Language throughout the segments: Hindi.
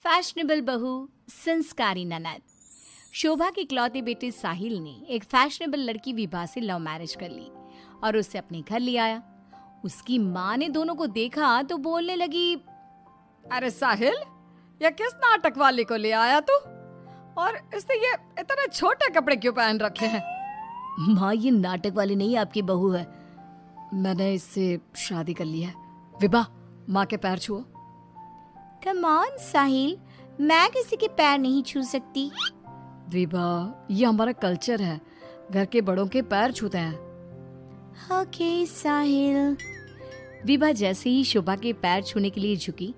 फैशनेबल बहू, संस्कारी ननद। शोभा के इकलौते बेटे साहिल ने एक फैशनेबल लड़की विभा से लव मैरिज कर ली और उसे अपने घर ले आया। उसकी माँ ने दोनों को देखा तो बोलने लगी, अरे साहिल, ये किस नाटक वाले को ले आया तू? और इसने ये इतने छोटे कपड़े क्यों पहन रखे हैं? माँ, ये नाटक वाली नहीं आपकी बहू है। मैंने इससे शादी कर ली है। विभा, माँ के पैर छुओ। कम ऑन साहिल, मैं किसी के पैर नहीं छू सकती। विभा, ये हमारा कल्चर है, घर के बड़ों के पैर छूते हैं। ओके साहिल। विभा जैसे ही शोभा के पैर छूने के लिए झुकी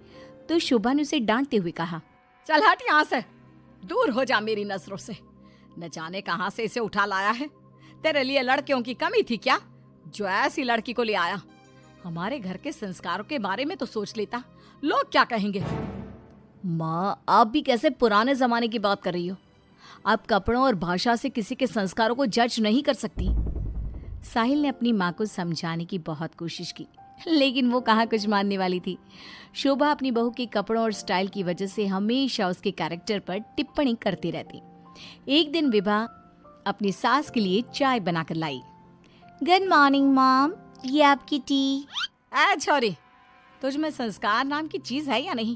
तो शोभा ने उसे डांटते हुए कहा, चल हट यहाँ से, दूर हो जा मेरी नजरों से। न जाने कहाँ से इसे उठा लाया है। तेरे लिए लड़कियों की कमी थी क्या, जो ऐसी लड़की को ले आया? हमारे घर के संस्कारों के बारे में तो सोच लेता, लोग क्या कहेंगे? माँ, आप भी कैसे पुराने जमाने की बात कर रही हो? आप कपड़ों और भाषा से किसी के संस्कारों को जज नहीं कर सकती। साहिल ने अपनी माँ को समझाने की बहुत कोशिश की, लेकिन वो कहाँ कुछ मानने वाली थी। शोभा अपनी बहू के कपड़ों और स्टाइल की वजह से हमेशा उसके कैरेक्टर पर टिप्पणी करती रहती। एक दिन विभा अपनी सास के लिए चाय बनाकर लाई। गुड मॉर्निंग मॉम, ये आपकी टी। ऐ छोरी, तुझ में संस्कार नाम की चीज है या नहीं?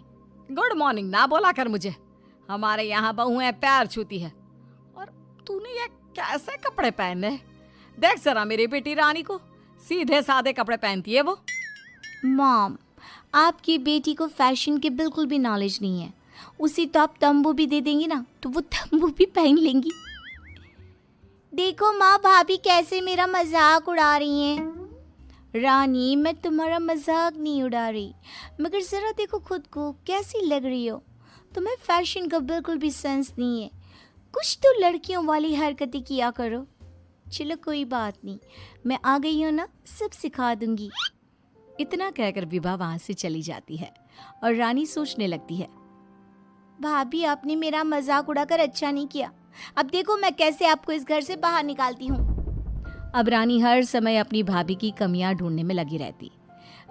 गुड मॉर्निंग ना बोला कर मुझे। हमारे यहाँ बहुएं पैर छूती है और तूने ये कैसे कपड़े पहने? देख जरा मेरी बेटी रानी को, सीधे सादे कपड़े पहनती है वो। मॉम, आपकी बेटी को फैशन की बिल्कुल भी नॉलेज नहीं है। उसी तो आप तंबू भी दे देंगी ना तो वो तंबू भी पहन लेंगी। देखो माँ, भाभी कैसे मेरा मजाक उड़ा रही हैं। रानी, मैं तुम्हारा मजाक नहीं उड़ा रही, मगर जरा देखो खुद को, कैसी लग रही हो। तुम्हें फैशन का बिल्कुल भी सेंस नहीं है। कुछ तो लड़कियों वाली हरकतें किया करो। चलो कोई बात नहीं, मैं आ गई हूँ ना, सब सिखा दूंगी। इतना कहकर विभा वहां से चली जाती है और रानी सोचने लगती है, भाभी आपने मेरा मजाक उड़ाकर अच्छा नहीं किया। अब देखो मैं कैसे आपको इस घर से बाहर निकालती हूँ। अब रानी हर समय अपनी भाभी की कमियां ढूंढने में लगी रहती।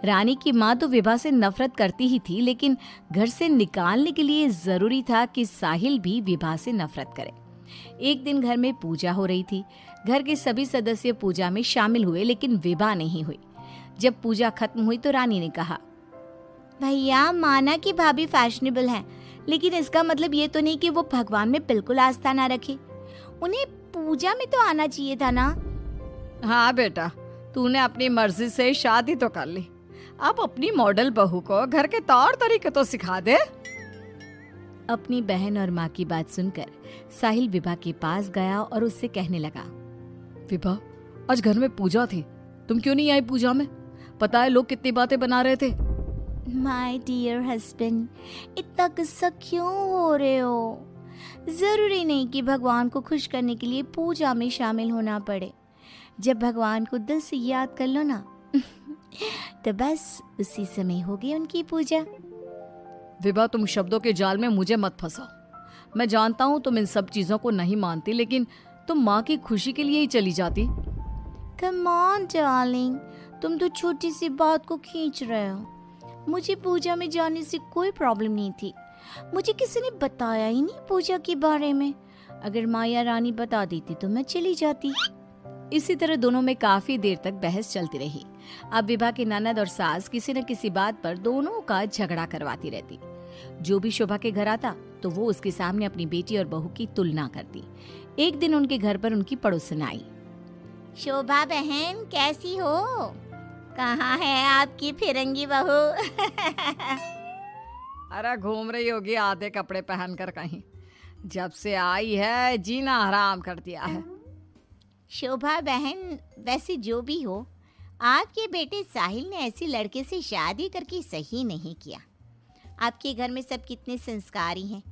रानी की माँ तो विभा से नफरत करती ही थी, लेकिन घर से निकालने के लिए जरूरी था कि साहिल भी विभा से नफरत करे। एक दिन घर में पूजा हो रही थी। घर के सभी सदस्य पूजा में शामिल हुए, लेकिन विभा नहीं हुई। जब पूजा खत्म हुई तो रानी ने कहा, भैया, माना कि भाभी फैशनेबल हैं, लेकिन इसका मतलब ये तो नहीं कि वो भगवान में बिल्कुल आस्था ना रखे। उन्हें पूजा में तो आना चाहिए था ना। हाँ बेटा, तूने अपनी मर्जी से शादी तो कर ली, अब अपनी मॉडल बहू को घर के तौर तरीके तो सिखा दे। अपनी बहन और माँ की बात सुनकर साहिल विभा के पास गया और उससे कहने लगा, विभा, आज घर में पूजा थी, तुम क्यों नहीं आई पूजा में? पता है लोग कितनी बातें बना रहे थे। माय डियर हस्बैंड, इतना गुस्सा क्यों हो रहे हो? जरूरी नहीं कि भगवान को खुश करने के लिए पूजा में शामिल होना पड़े। जब भगवान को दिल से याद कर लो ना तो बस उसी समय होगी उनकी पूजा। विभा, तुम शब्दों के जाल में मुझे मत फंसाओ। मैं जानता हूँ तुम इन सब चीजों को नहीं मानती, लेकिन तुम माँ की खुशी के लिए ही चली जाती। कम ऑन डार्लिंग, तुम तो छोटी सी बात को खींच रहे हो। मुझे पूजा में जाने से कोई प्रॉब्लम नहीं थी। मुझे किसी ने बताया ही नहीं पूजा के बारे में। अगर माया रानी बता देती तो मैं चली जाती। इसी तरह दोनों में काफी देर तक बहस चलती रही। अब विभा के ननद और सास किसी न किसी बात पर दोनों का झगड़ा करवाती रहती। जो भी शोभा के घर आता तो वो उसके सामने अपनी बेटी और बहू की तुलना करती। एक दिन उनके घर पर उनकी पड़ोसन आई। शोभा बहन, कैसी हो? कहाँ है आपकी फिरंगी बहू? अरे घूम रही होगी आधे कपड़े पहनकर कहीं। जब से आई है जीना हराम कर दिया है। शोभा बहन, वैसे जो भी हो, आपके बेटे साहिल ने ऐसी लड़के से शादी करके सही नहीं किया। आपके घर में सब कितने संस्कारी हैं।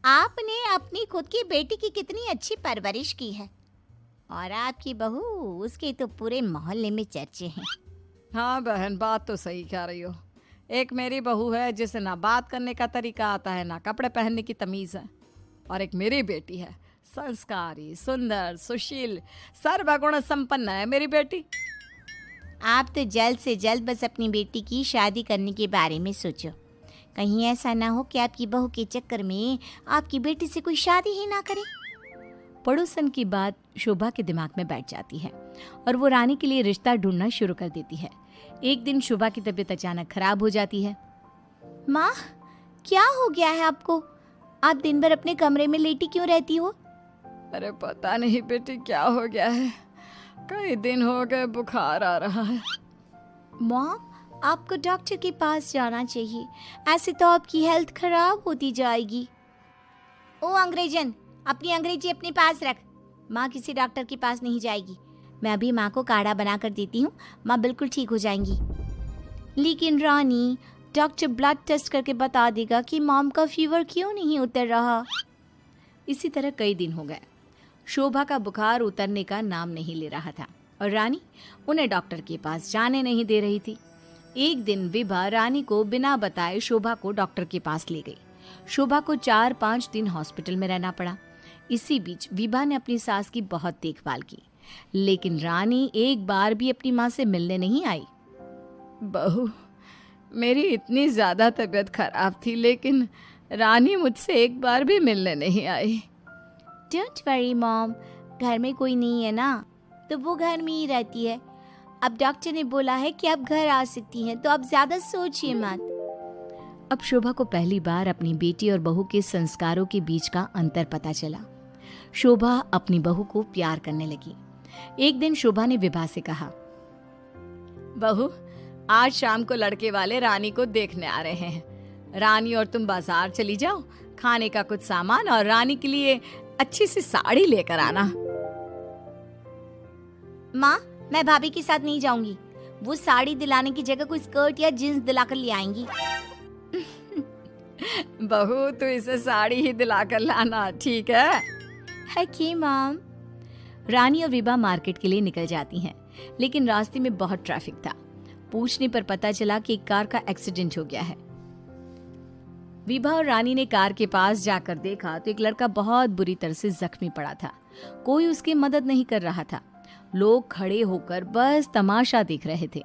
आपने अपनी खुद की बेटी की कितनी अच्छी परवरिश की है, और आपकी बहू, उसके तो पूरे मोहल्ले में चर्चे हैं। हाँ बहन, बात तो सही कह रही हो। एक मेरी बहू है जिसे ना बात करने का तरीका आता है, ना कपड़े पहनने की तमीज़ है। और एक मेरी बेटी है, संस्कारी, सुंदर, सुशील, सर्वगुण संपन्न है मेरी बेटी। आप तो जल्द से जल्द बस अपनी बेटी की शादी करने के बारे में सोचो। कहीं ऐसा ना हो कि आपकी बहू के चक्कर में आपकी बेटी से कोई शादी ही ना करे। पड़ोसन की बात शोभा के दिमाग में बैठ जाती है और वो रानी के लिए रिश्ता ढूंढना शुरू कर देती है। एक दिन शोभा की तबीयत अचानक खराब हो जाती है। माँ, क्या हो गया है आपको? आप दिन भर अपने कमरे में लेटी क्यों रहती हो? अरे पता नहीं बेटी क्या हो गया है, कई दिन हो गए बुखार आ रहा है। मॉम, आपको डॉक्टर के पास जाना चाहिए, ऐसे तो आपकी हेल्थ खराब होती जाएगी। ओ अंग्रेजन, अपनी अंग्रेजी अपने पास रख। माँ किसी डॉक्टर के पास नहीं जाएगी। मैं अभी माँ को काढ़ा बना कर देती हूँ, माँ बिल्कुल ठीक हो जाएंगी। लेकिन रानी, डॉक्टर ब्लड टेस्ट करके बता देगा कि मॉम का फीवर क्यों नहीं उतर रहा। इसी तरह कई दिन हो गए। शोभा का बुखार उतरने का नाम नहीं ले रहा था और रानी उन्हें डॉक्टर के पास जाने नहीं दे रही थी। एक दिन विभा रानी को बिना बताए शोभा को डॉक्टर के पास ले गई। शोभा को 4-5 दिन हॉस्पिटल में रहना पड़ा। इसी बीच विभा ने अपनी सास की बहुत देखभाल की, लेकिन रानी एक बार भी अपनी माँ से मिलने नहीं आई। बहू, मेरी इतनी ज़्यादा तबीयत खराब थी, लेकिन रानी मुझसे एक बार भी मिलने नहीं आई। डोंट वरी मॉम, घर में कोई नहीं है ना, तो वो घर में ही रहती है। अब डॉक्टर ने बोला है कि आप घर आ सकती हैं, तो आप ज़्यादा सोचिए मत। अब शोभा को पहली बार अपनी बेटी और बहू के संस्कारों के बीच का अंतर पता चला। शोभा अपनी बहू को प्यार करने लगी। एक दिन शोभा ने विभा से कहा, बहू, आज शाम को लड़के वाले रानी को देखने आ रहे हैं। रानी और तुम बाजार चली जाओ, खाने का कुछ सामान और रानी के लिए अच्छी सी साड़ी लेकर आना। माँ, मैं भाभी के साथ नहीं जाऊंगी। वो साड़ी दिलाने की जगह कोई स्कर्ट या जींस दिलाकर ले आएंगी। बहू, तो इसे साड़ी ही दिलाकर लाना, ठीक है? Okay mom. रानी और विभा मार्केट के लिए निकल जाती हैं, लेकिन रास्ते में बहुत ट्रैफिक था। पूछने पर पता चला कि एक कार का एक्सीडेंट हो गया है। विभा और रानी ने कार के पास जाकर देखा तो एक लड़का बहुत बुरी तरह से जख्मी पड़ा था। कोई उसकी मदद नहीं कर रहा था। लोग खड़े होकर बस तमाशा देख रहे थे।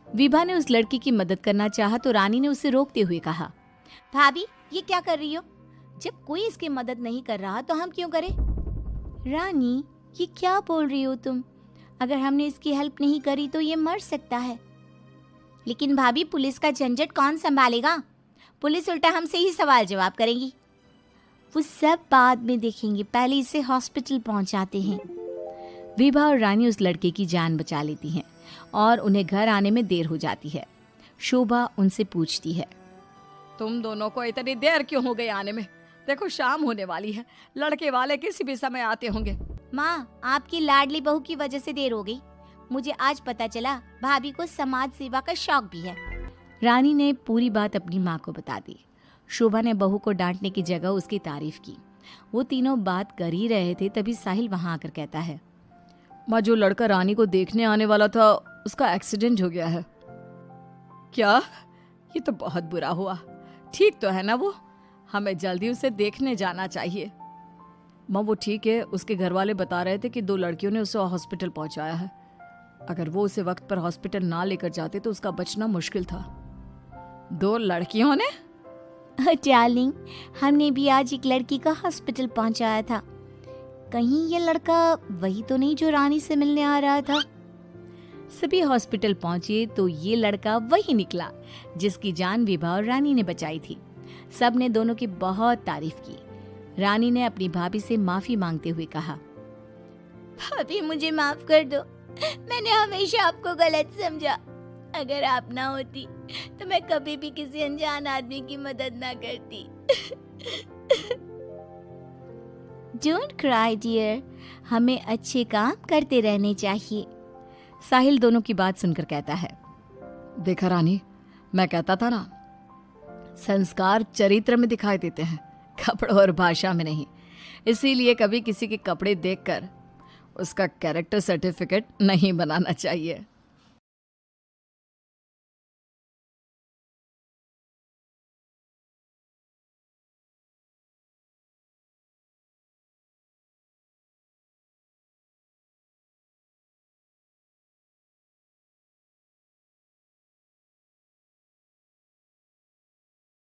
विभा ने उस लड़की की मदद करना चाहा तो रानी ने उसे रोकते हुए कहा, भाभी, ये क्या कर रही हो? जब कोई इसकी मदद नहीं कर रहा तो हम क्यों करें? रानी, ये क्या बोल रही हो तुम? अगर हमने इसकी हेल्प नहीं करी तो ये मर सकता है। लेकिन भाभी, पुलिस का झंझट कौन संभालेगा? पुलिस उल्टा हमसे ही सवाल जवाब करेगी। वो सब बाद में देखेंगे, पहले इसे हॉस्पिटल पहुंचाते हैं। विभा और रानी उस लड़के की जान बचा लेती हैं और उन्हें घर आने में देर हो जाती है। शोभा उनसे पूछती है, तुम दोनों को इतनी देर क्यों हो गई आने में? देखो शाम होने वाली है, लड़के वाले किसी भी समय आते होंगे। माँ, आपकी लाडली बहू की वजह से देर हो गई। मुझे आज पता चला भाभी को समाज सेवा का शौक भी है। रानी ने पूरी बात अपनी माँ को बता दी। शोभा ने बहू को डांटने की जगह उसकी तारीफ की। वो तीनों बात कर ही रहे थे, तभी साहिल वहां आकर कहता है, माँ, जो लड़का रानी को देखने आने वाला था उसका एक्सीडेंट हो गया है। क्या? ये तो बहुत बुरा हुआ। ठीक तो है ना वो? हमें जल्दी उसे देखने जाना चाहिए। माँ, वो ठीक है, उसके घर वाले बता रहे थे कि 2 लड़कियों ने उसे हॉस्पिटल पहुंचाया है। अगर वो उसे वक्त पर हॉस्पिटल ना लेकर जाते तो उसका बचना मुश्किल था। 2 लड़कियों ने? डार्लिंग, हमने भी आज एक लड़की का हॉस्पिटल पहुंचाया था। कहीं ये लड़का वही तो नहीं जो रानी से मिलने आ रहा था? सभी हॉस्पिटल पहुंचे तो ये लड़का वही निकला जिसकी जान विभा और रानी ने बचाई थी। सब ने दोनों की बहुत तारीफ की। रानी ने अपनी भाभी से माफी मांगते हुए कहा, भाभी, मुझे माफ कर दो। मैंने हमेशा आपको गलत समझा। अगर आप ना होती तो मैं कभी भी किसी अनजान आदमी की मदद ना करती। डोंट क्राई डियर, हमें अच्छे काम करते रहने चाहिए। साहिल दोनों की बात सुनकर कहता है, देखा रानी, मैं कहता था ना, संस्कार चरित्र में दिखाई देते हैं, कपड़ों और भाषा में नहीं। इसीलिए कभी किसी के कपड़े देखकर उसका कैरेक्टर सर्टिफिकेट नहीं बनाना चाहिए।